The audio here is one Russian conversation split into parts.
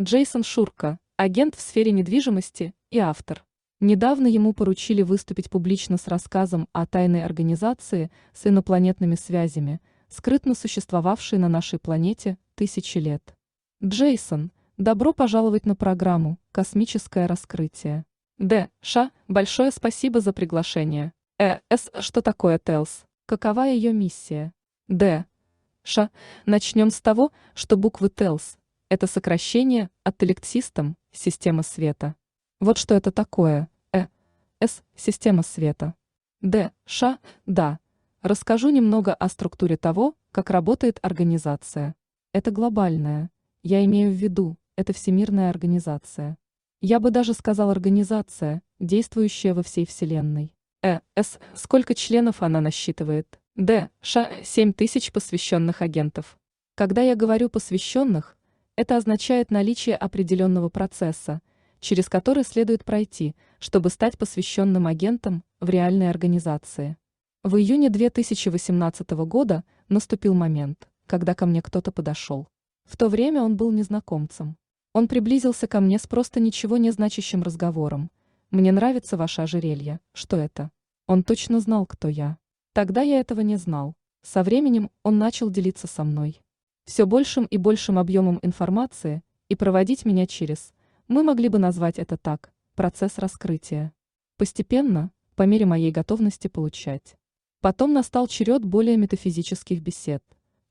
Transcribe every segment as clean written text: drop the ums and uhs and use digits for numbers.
Джейсон Шурка, агент в сфере недвижимости и автор. Недавно ему поручили выступить публично с рассказом о тайной организации с инопланетными связями, скрытно существовавшей на нашей планете тысячи лет. Джейсон, добро пожаловать на программу «Космическое раскрытие». Большое спасибо за приглашение. Что такое ТЭЛС? Какова ее миссия? Начнем с того, что буквы ТЭЛС – это сокращение от Telect System, система света. Вот что это такое. Система света. Да. Расскажу немного о структуре того, как работает организация. Это глобальная. Я имею в виду, это всемирная организация. Я бы даже сказал организация, действующая во всей Вселенной. Сколько членов она насчитывает? 7000 посвященных агентов. Когда я говорю посвященных, это означает наличие определенного процесса, через который следует пройти, чтобы стать посвященным агентом в реальной организации. В июне 2018 года наступил момент, когда ко мне кто-то подошел. В то время он был незнакомцем. Он приблизился ко мне с просто ничего не значащим разговором. «Мне нравится ваше ожерелье. Что это?» Он точно знал, кто я. Тогда я этого не знал. Со временем он начал делиться со мной все большим и большим объемом информации и проводить меня через, мы могли бы назвать это так, процесс раскрытия. Постепенно, по мере моей готовности получать. Потом настал черед более метафизических бесед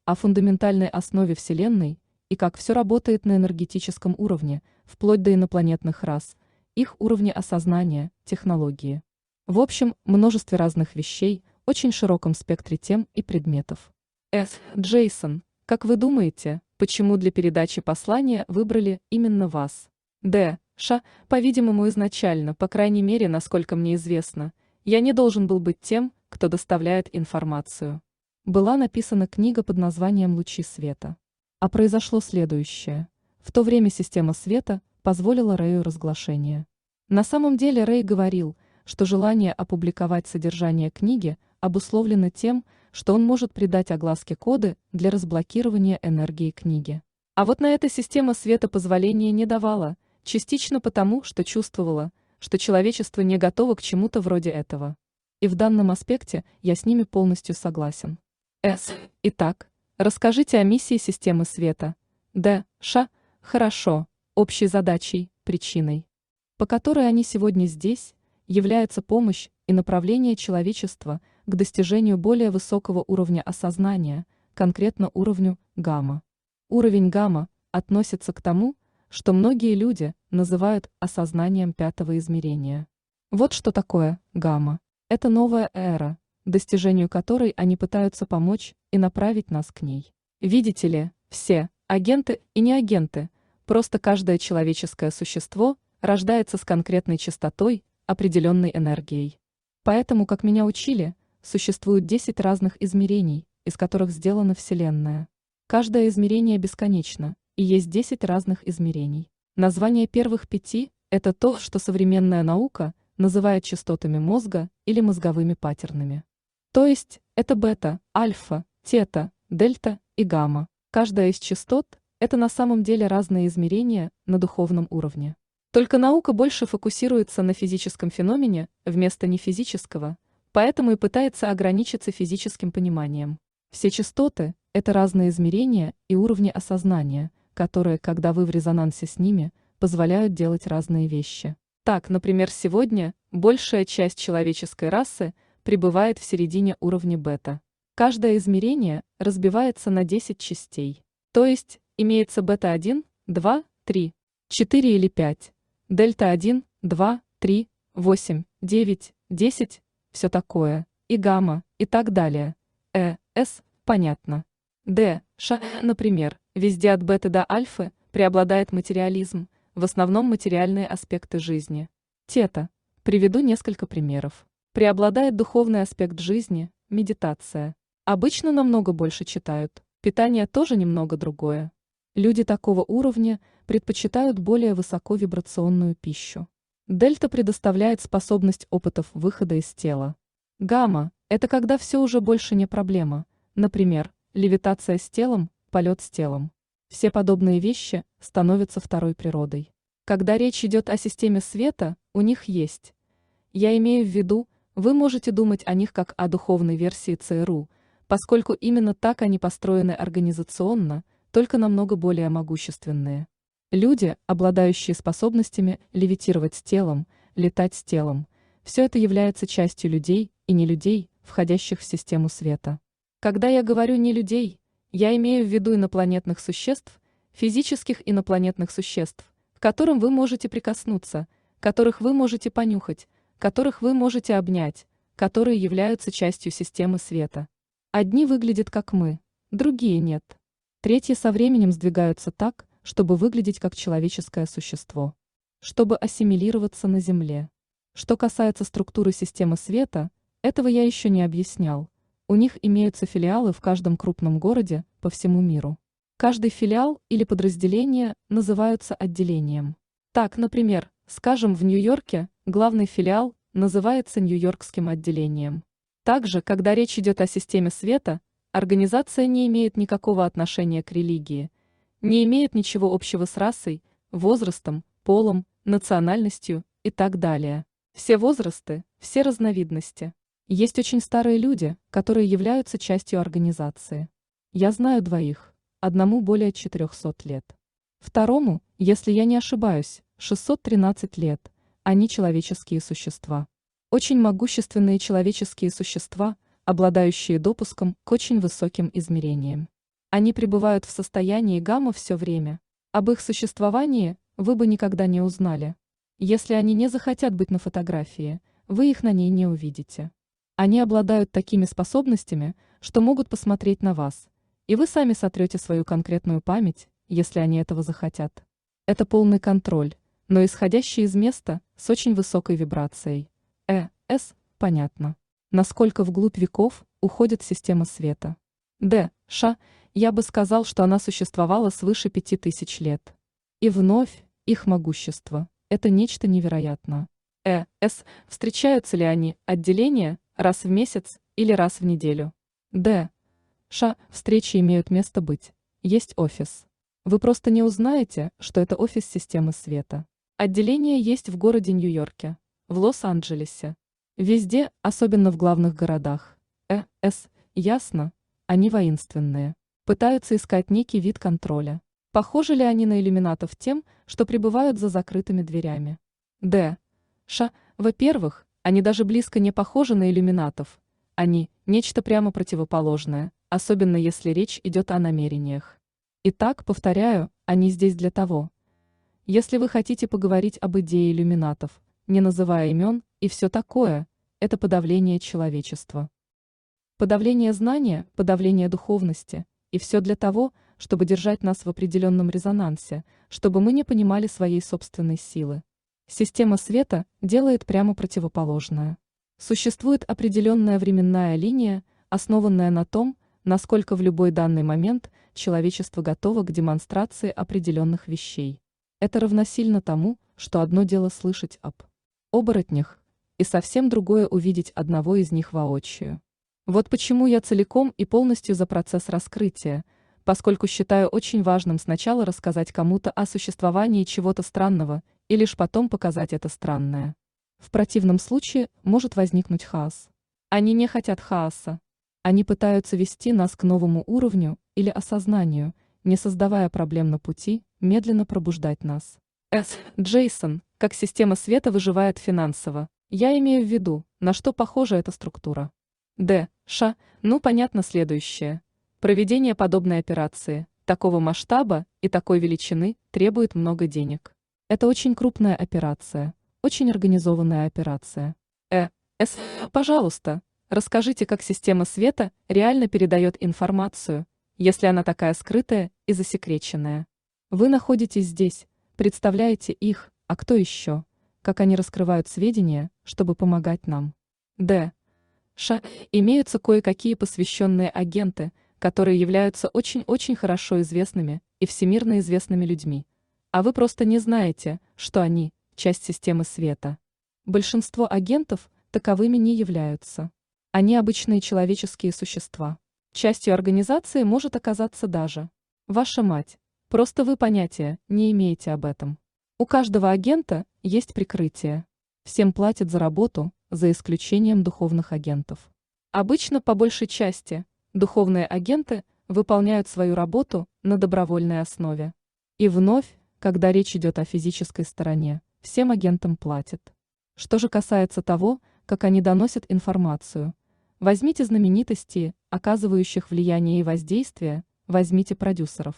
о фундаментальной основе Вселенной и как все работает на энергетическом уровне, вплоть до инопланетных рас, их уровня осознания, технологии. В общем, множестве разных вещей, очень широком спектре тем и предметов. Джейсон, как вы думаете, почему для передачи послания выбрали именно вас? По-видимому, изначально, по крайней мере, насколько мне известно, я не должен был быть тем, кто доставляет информацию. Была написана книга под названием «Лучи света». А произошло следующее. В то время система света позволила Рэю разглашение. На самом деле Рэй говорил, что желание опубликовать содержание книги обусловлено тем, что он может придать огласке коды для разблокирования энергии книги. А вот на это система света позволения не давала, частично потому, что чувствовала, что человечество не готово к чему-то вроде этого. И в данном аспекте я с ними полностью согласен. Итак, расскажите о миссии системы света. Хорошо, общей задачей, причиной, по которой они сегодня здесь, является помощь и направление человечества к достижению более высокого уровня осознания, конкретно уровню гамма. Уровень гамма относится к тому, что многие люди называют осознанием пятого измерения. Вот что такое гамма. Это новая эра, достижению которой они пытаются помочь и направить нас к ней. Видите ли, все, агенты и не агенты, просто каждое человеческое существо рождается с конкретной частотой, определенной энергией. Поэтому, как меня учили, существует 10 разных измерений, из которых сделана Вселенная. Каждое измерение бесконечно, и есть 10 разных измерений. Название первых 5 – это то, что современная наука называет частотами мозга или мозговыми паттернами. То есть, это бета, альфа, тета, дельта и гамма. Каждая из частот – это на самом деле разные измерения на духовном уровне. Только наука больше фокусируется на физическом феномене вместо нефизического, поэтому и пытается ограничиться физическим пониманием. Все частоты – это разные измерения и уровни осознания, которые, когда вы в резонансе с ними, позволяют делать разные вещи. Так, например, сегодня большая часть человеческой расы пребывает в середине уровня бета. Каждое измерение разбивается на 10 частей. То есть, имеется бета-1, 2, 3, 4 или 5. Дельта-1, 2, 3, 8, 9, 10, все такое, и гамма, и так далее. Понятно. Например, везде от бета до альфы преобладает материализм, в основном материальные аспекты жизни. Тета. Приведу несколько примеров. Преобладает духовный аспект жизни, медитация. Обычно намного больше читают, питание тоже немного другое. Люди такого уровня предпочитают более высоковибрационную пищу. Дельта предоставляет способность опытов выхода из тела. Гамма – это когда все уже больше не проблема, например, левитация с телом, полет с телом. Все подобные вещи становится второй природой. Когда речь идет о системе света, у них есть. Я имею в виду, вы можете думать о них как о духовной версии ЦРУ, поскольку именно так они построены организационно, только намного более могущественные. Люди, обладающие способностями левитировать с телом, летать с телом, все это является частью людей и не людей, входящих в систему света. Когда я говорю «не людей», я имею в виду инопланетных существ, физических инопланетных существ, к которым вы можете прикоснуться, которых вы можете понюхать, которых вы можете обнять, которые являются частью системы света. Одни выглядят как мы, другие нет. Третьи со временем сдвигаются так, чтобы выглядеть как человеческое существо, чтобы ассимилироваться на Земле. Что касается структуры системы света, этого я еще не объяснял. У них имеются филиалы в каждом крупном городе по всему миру. Каждый филиал или подразделение называются отделением. Так, например, скажем, в Нью-Йорке главный филиал называется Нью-Йоркским отделением. Также, когда речь идет о системе света, организация не имеет никакого отношения к религии, не имеет ничего общего с расой, возрастом, полом, национальностью и так далее. Все возрасты, все разновидности. Есть очень старые люди, которые являются частью организации. Я знаю двоих, одному более 400 лет. Второму, если я не ошибаюсь, 613 лет, они человеческие существа. Очень могущественные человеческие существа, обладающие допуском к очень высоким измерениям. Они пребывают в состоянии гамма все время. Об их существовании вы бы никогда не узнали. Если они не захотят быть на фотографии, вы их на ней не увидите. Они обладают такими способностями, что могут посмотреть на вас, и вы сами сотрете свою конкретную память, если они этого захотят. Это полный контроль, но исходящий из места с очень высокой вибрацией. Понятно. Насколько вглубь веков уходит система света. Я бы сказал, что она существовала свыше 5000 лет. И вновь, их могущество – это нечто невероятное. Встречаются ли они, отделения, раз в месяц или раз в неделю? Встречи имеют место быть. Есть офис. Вы просто не узнаете, что это офис системы света. Отделение есть в городе Нью-Йорке, в Лос-Анджелесе. Везде, особенно в главных городах. Ясно, они воинственные. Пытаются искать некий вид контроля. Похожи ли они на иллюминатов тем, что пребывают за закрытыми дверями? Во-первых, они даже близко не похожи на иллюминатов. Они – нечто прямо противоположное, особенно если речь идет о намерениях. Итак, повторяю, они здесь для того. Если вы хотите поговорить об идее иллюминатов, не называя имен и все такое, это подавление человечества. Подавление знания, подавление духовности, и все для того, чтобы держать нас в определенном резонансе, чтобы мы не понимали своей собственной силы. Система света делает прямо противоположное. Существует определенная временная линия, основанная на том, насколько в любой данный момент человечество готово к демонстрации определенных вещей. Это равносильно тому, что одно дело слышать об оборотнях, и совсем другое увидеть одного из них воочию. Вот почему я целиком и полностью за процесс раскрытия, поскольку считаю очень важным сначала рассказать кому-то о существовании чего-то странного и лишь потом показать это странное. В противном случае может возникнуть хаос. Они не хотят хаоса. Они пытаются вести нас к новому уровню или осознанию, не создавая проблем на пути, медленно пробуждать нас. Джейсон, как система света выживает финансово. Я имею в виду, на что похожа эта структура. Понятно следующее. Проведение подобной операции, такого масштаба и такой величины, требует много денег. Это очень крупная операция, очень организованная операция. Пожалуйста, расскажите, как система света реально передает информацию, если она такая скрытая и засекреченная. Вы находитесь здесь, представляете их, а кто еще? Как они раскрывают сведения, чтобы помогать нам? Имеются кое-какие посвященные агенты, которые являются очень-очень хорошо известными и всемирно известными людьми. А вы просто не знаете, что они – часть системы света. Большинство агентов таковыми не являются. Они обычные человеческие существа. Частью организации может оказаться даже ваша мать. Просто вы понятия не имеете об этом. У каждого агента есть прикрытие. Всем платят за работу, за исключением духовных агентов. Обычно, по большей части, духовные агенты выполняют свою работу на добровольной основе. И вновь, когда речь идет о физической стороне, всем агентам платят. Что же касается того, как они доносят информацию, возьмите знаменитостей, оказывающих влияние и воздействие, возьмите продюсеров,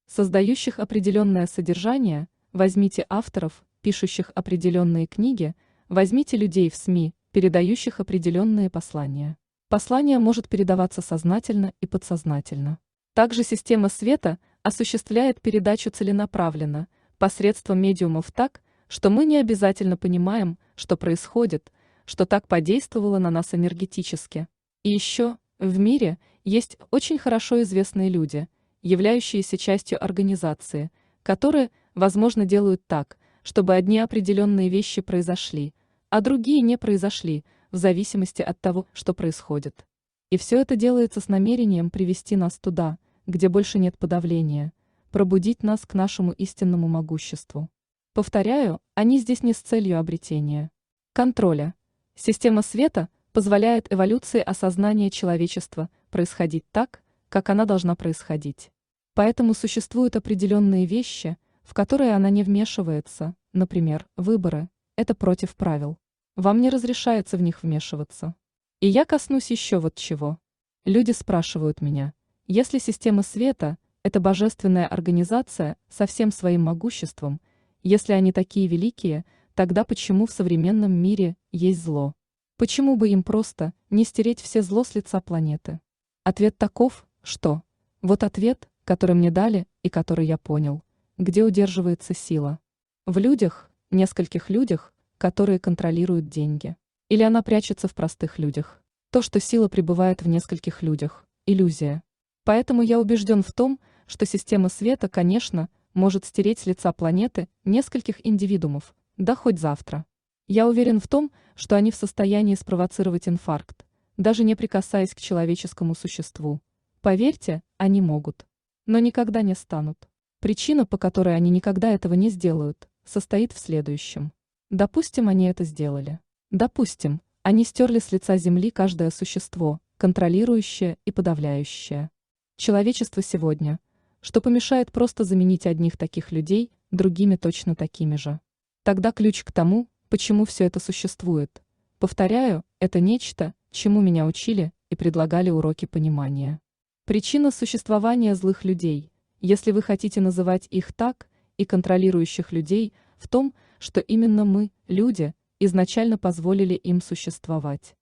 создающих определенное содержание, возьмите авторов, пишущих определенные книги, возьмите людей в СМИ, передающих определенные послания. Послание может передаваться сознательно и подсознательно. Также система света осуществляет передачу целенаправленно, посредством медиумов так, что мы не обязательно понимаем, что происходит, что так подействовало на нас энергетически. И еще, в мире есть очень хорошо известные люди, являющиеся частью организации, которые, возможно, делают так, чтобы одни определенные вещи произошли, а другие не произошли, в зависимости от того, что происходит. И все это делается с намерением привести нас туда, где больше нет подавления, пробудить нас к нашему истинному могуществу. Повторяю, они здесь не с целью обретения контроля. Система света позволяет эволюции осознания человечества происходить так, как она должна происходить. Поэтому существуют определенные вещи, в которые она не вмешивается, например, выборы – это против правил. Вам не разрешается в них вмешиваться. И я коснусь еще вот чего. Люди спрашивают меня, если система света – это божественная организация со всем своим могуществом, если они такие великие, тогда почему в современном мире есть зло? Почему бы им просто не стереть все зло с лица планеты? Ответ таков, что… Вот ответ, который мне дали и который я понял. Где удерживается сила? В людях, нескольких людях, которые контролируют деньги. Или она прячется в простых людях? То, что сила пребывает в нескольких людях – иллюзия. Поэтому я убежден в том, что система света, конечно, может стереть с лица планеты нескольких индивидуумов, да хоть завтра. Я уверен в том, что они в состоянии спровоцировать инфаркт, даже не прикасаясь к человеческому существу. Поверьте, они могут. Но никогда не станут. Причина, по которой они никогда этого не сделают, состоит в следующем. Допустим, они это сделали. Допустим, они стерли с лица Земли каждое существо, контролирующее и подавляющее. Человечество сегодня, что помешает просто заменить одних таких людей другими точно такими же. Тогда ключ к тому, почему все это существует. Повторяю, это нечто, чему меня учили и предлагали уроки понимания. Причина существования злых людей, если вы хотите называть их так, и контролирующих людей, в том, что именно мы, люди, изначально позволили им существовать.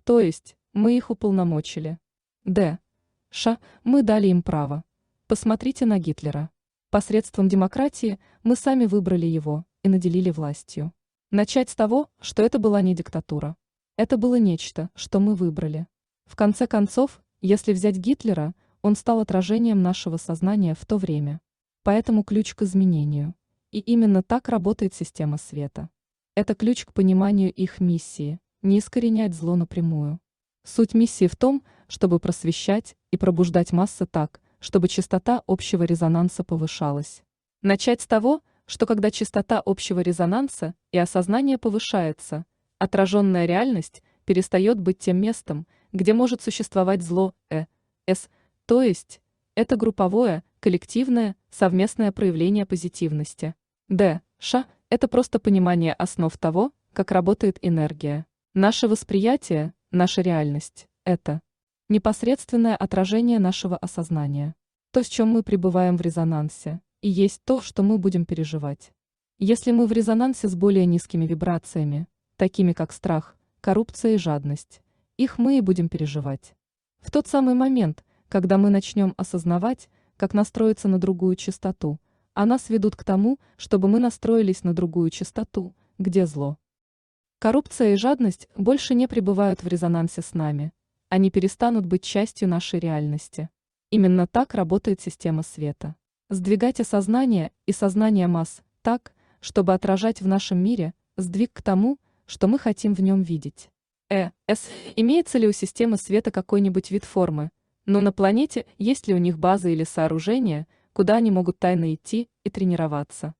То есть, мы их уполномочили. Мы дали им право. Посмотрите на Гитлера. Посредством демократии мы сами выбрали его и наделили властью. Начать с того, что это была не диктатура. Это было нечто, что мы выбрали. В конце концов, если взять Гитлера, он стал отражением нашего сознания в то время. Поэтому ключ к изменению. И именно так работает система света. Это ключ к пониманию их миссии, не искоренять зло напрямую. Суть миссии в том, чтобы просвещать и пробуждать массы так, чтобы частота общего резонанса повышалась. Начать с того, что когда частота общего резонанса и осознание повышается, отраженная реальность перестает быть тем местом, где может существовать зло, то есть, это групповое, коллективное, совместное проявление позитивности. Это просто понимание основ того, как работает энергия. Наше восприятие, наша реальность – это непосредственное отражение нашего осознания. То, с чем мы пребываем в резонансе, и есть то, что мы будем переживать. Если мы в резонансе с более низкими вибрациями, такими как страх, коррупция и жадность, их мы и будем переживать. В тот самый момент, когда мы начнем осознавать, как настроиться на другую частоту, а нас ведут к тому, чтобы мы настроились на другую частоту, где зло. Коррупция и жадность больше не пребывают в резонансе с нами, они перестанут быть частью нашей реальности. Именно так работает система света. Сдвигать осознание и сознание масс так, чтобы отражать в нашем мире сдвиг к тому, что мы хотим в нем видеть. Имеется ли у системы света какой-нибудь вид формы, но на планете есть ли у них базы или сооружения, куда они могут тайно идти и тренироваться.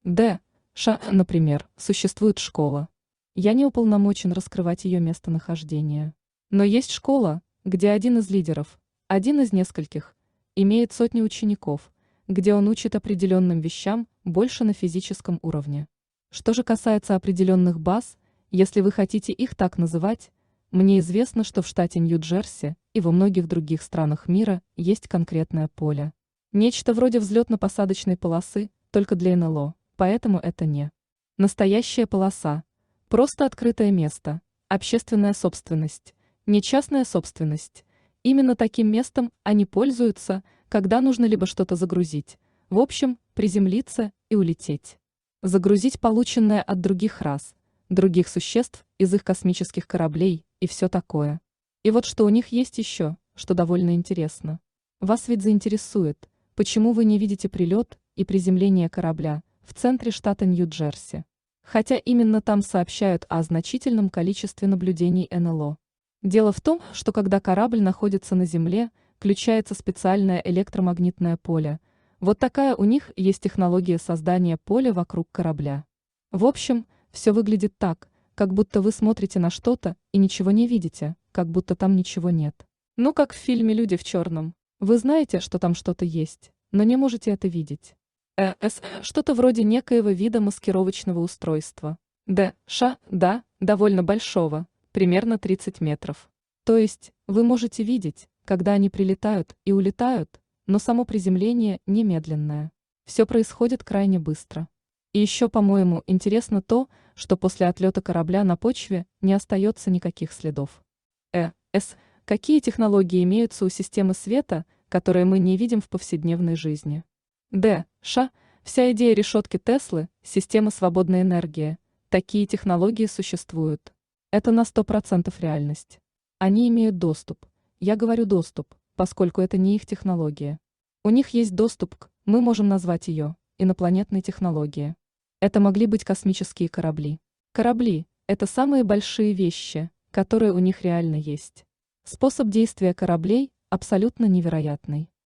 Д. Ш. Например, существует школа. Я не уполномочен раскрывать ее местонахождение. Но есть школа, где один из лидеров, один из нескольких, имеет сотни учеников, где он учит определенным вещам больше на физическом уровне. Что же касается определенных баз, если вы хотите их так называть, мне известно, что в штате Нью-Джерси и во многих других странах мира есть конкретное поле. Нечто вроде взлетно-посадочной полосы, только для НЛО, поэтому это не настоящая полоса, просто открытое место, общественная собственность, не частная собственность. Именно таким местом они пользуются, когда нужно либо что-то загрузить, в общем, приземлиться и улететь. Загрузить полученное от других рас, других существ из их космических кораблей и все такое. И вот что у них есть еще, что довольно интересно. Вас ведь заинтересует, почему вы не видите прилет и приземление корабля в центре штата Нью-Джерси. Хотя именно там сообщают о значительном количестве наблюдений НЛО. Дело в том, что когда корабль находится на Земле, включается специальное электромагнитное поле. Вот такая у них есть технология создания поля вокруг корабля. В общем, все выглядит так, как будто вы смотрите на что-то и ничего не видите, как будто там ничего нет. Ну как в фильме «Люди в черном». Вы знаете, что там что-то есть, но не можете это видеть. Что-то вроде некоего вида маскировочного устройства. Д. Ш. Да, довольно большого, примерно 30 метров. То есть, вы можете видеть, когда они прилетают и улетают, но само приземление немедленное. Все происходит крайне быстро. И еще, по-моему, интересно то, что после отлета корабля на почве не остается никаких следов. Какие технологии имеются у системы света, которые мы не видим в повседневной жизни? Д. Ш. Вся идея решетки Теслы, система свободной энергии. Такие технологии существуют. Это на 100% реальность. Они имеют доступ. Я говорю доступ, поскольку это не их технология. У них есть доступ к, мы можем назвать ее, инопланетной технологии. Это могли быть космические корабли. Корабли – это самые большие вещи, которые у них реально есть. Способ действия кораблей абсолютно невероятный.